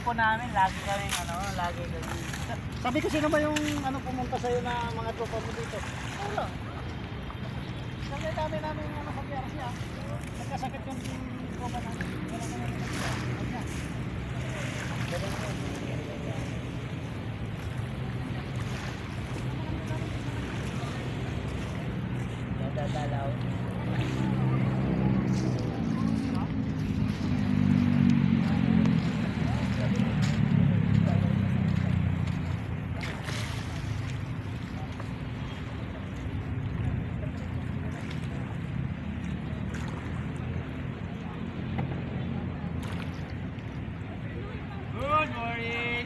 grupo namin, lagi kami lagi kami. Sabi ko, sino ba yung pumunta sa'yo na mga tropa mo dito? Ano? Sabi namin sa PRC nagkasakit yung tropa namin. Dadalaw. Good morning.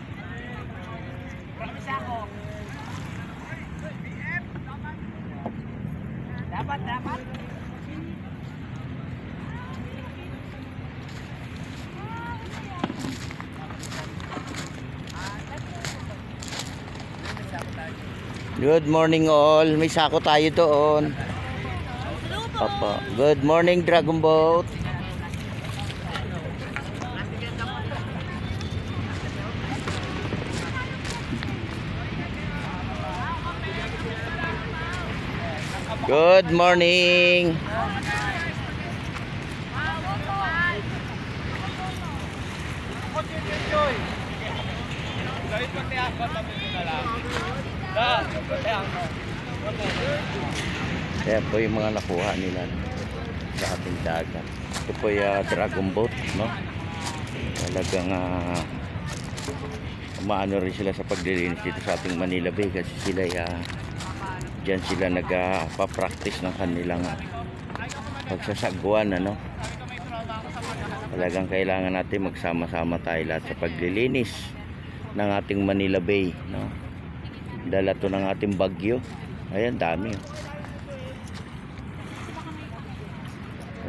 Promise ako. Dapat. Good morning all. May sako tayo doon. Papa. Good morning Dragon Boat. Good morning. Kaya po yung mga nakuha nila sa ating dagat. Ito po yung Dragon Boat, no? Talagang umaano rin sila sa paglilinis dito sa ating Manila Bay kasi sila dyan sila nagpa-practice ng kanilang pagsasagwan, ano? Talagang kailangan natin magsama-sama tayo lahat sa paglilinis ng ating Manila Bay, no? Dala to ng ating bagyo. Ayan, dami.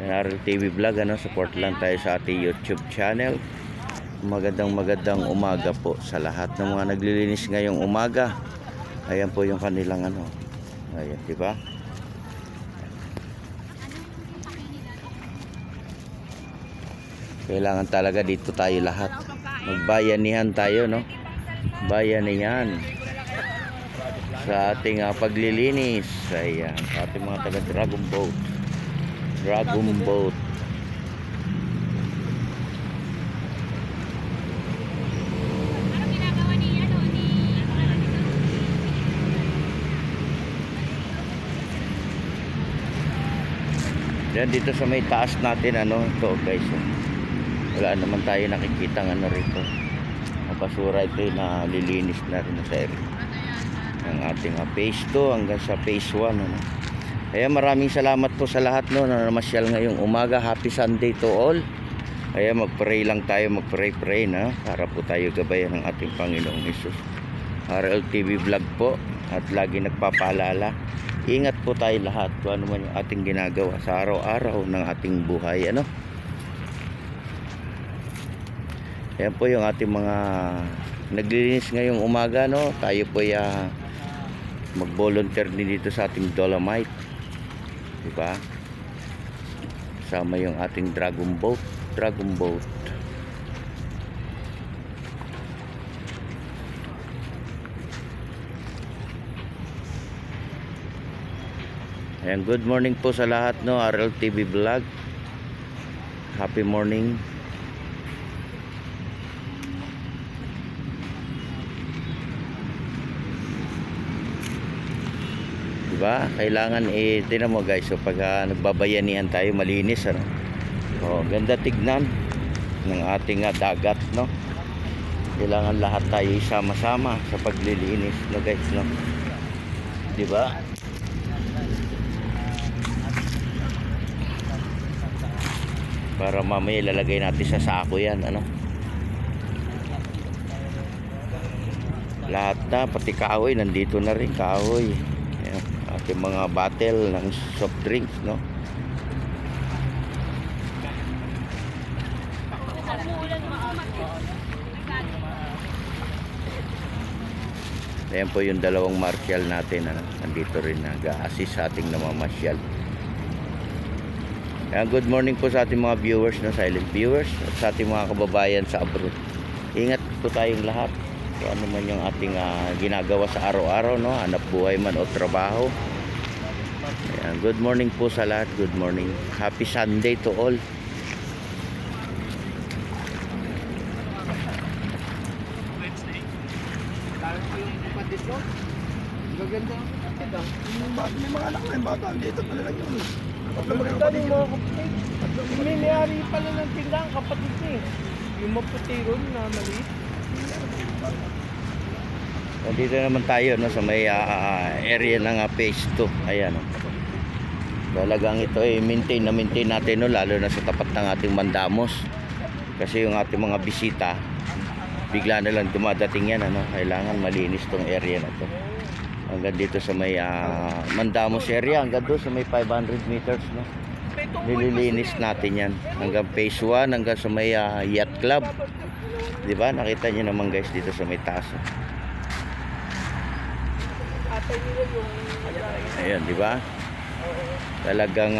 RLTV Vlog, support lang tayo sa ating YouTube channel. Magandang umaga po sa lahat ng mga naglilinis ngayong umaga. Ayan po yung kanilang ayan, di ba? Kailangan talaga dito tayo lahat. Magbayanihan tayo, no? Bayanihan sa ating paglilinis. Ayan, sa ating mga taga Dragon Boat. Dragon Boat. Yan dito sa may taas natin, ito guys. Wala naman tayo nakikitang rito. Ang basura ito na lilinis na rin sa area. Ang ating phase 2 hanggang sa phase 1, Kaya maraming salamat po sa lahat, na namasyal ngayong umaga. Happy Sunday to all. Kaya mag-pray lang tayo, mag-pray na para po tayo gabayan ng ating Panginoong Hesus. RLTV Vlog po, at lagi nagpapaalala, ingat po tayo lahat kung ano man yung ating ginagawa sa araw-araw ng ating buhay, Yan po yung ating mga naglilinis ngayong umaga, Tayo po mag-volunteer din dito sa ating Dolomite, diba? Sama yung ating Dragon Boat. Ayan, good morning po sa lahat, RLTV Vlog. Happy morning. Diba? Kailangan tingnan mo guys, so pag nagbabayanihan tayo, malinis, ganda tignan ng ating dagat, Kailangan lahat tayo sama-sama sa paglilinis, guys, Diba? Para mamaya ilalagay natin sa sako yan, lahat na, pati kahoy nandito na rin, kahoy. Ayan, ating mga bottle ng soft drinks, Ayan po yung dalawang marshal natin, nandito rin nag-a-assist sa ating namamasyal. Ayan, good morning po sa ating mga viewers, silent viewers, at sa ating mga kababayan sa abroad. Ingat po tayong lahat. Kung ano man yung ating ginagawa sa araw-araw, no? Hanap buhay man o trabaho. Ayan, good morning po sa lahat. Good morning. Happy Sunday to all. Dahil ko yung kapatid ko. Gaganda ang kapatid ah. May mga anak na yung bata. Dito pala lang yun. Gaganda yung mga kapatid. May may-ari pala ng tindahan kapatid niya eh. Yung maputi ron na maliit. Dito naman tayo, no, sa may area ng phase 2. Ayan, no. Talagang ito ay maintain natin, no, lalo na sa tapat ng ating mandamos. Kasi yung ating mga bisita, bigla na lang dumadating yan, ano. Kailangan malinis tong area na to. Hanggang dito sa may mandamos area, hanggang doon sa may 500 meters, no. Nililinis natin yan hanggang phase 1, hanggang sa may yacht club. Diba? Nakita nyo naman guys dito sa may taas. Ayan, diba? Talagang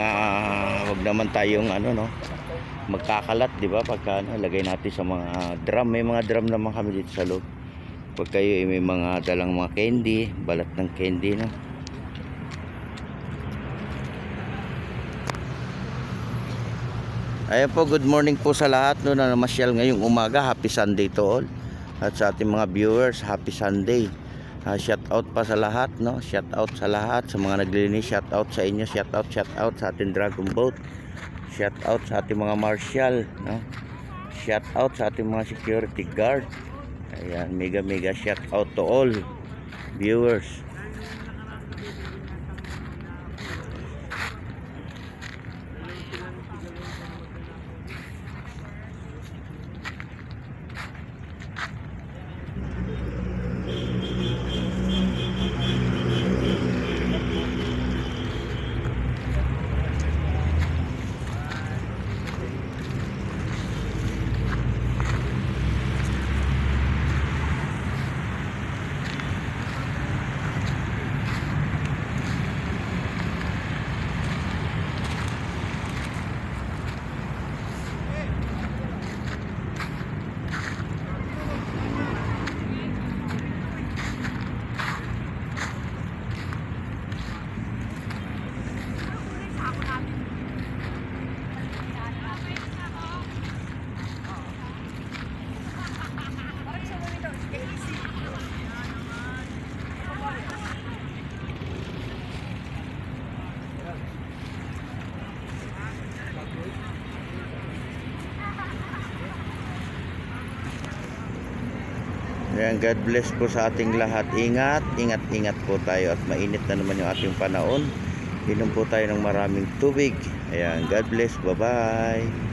wag naman tayong no, magkakalat, diba? Pagka lagay natin sa mga drum. May mga drum naman kami dito sa loob. Pag kayo may mga dalang mga candy, balat ng candy, no. Ayan po, good morning po sa lahat, no, na namasyal ngayong umaga. Happy Sunday to all. At sa ating mga viewers, happy Sunday. Shout out pa sa lahat, no? Shout out sa lahat, sa mga naglilinis, shout out sa inyo, shout out sa ating Dragon Boat. Shout out sa ating mga marshal, no? Shout out sa ating mga security guard. Ayan, mega shout out to all viewers. Ayan, God bless po sa ating lahat. Ingat po tayo at mainit na naman yung ating panahon. Inom po tayo ng maraming tubig. Ayan, God bless. Bye-bye.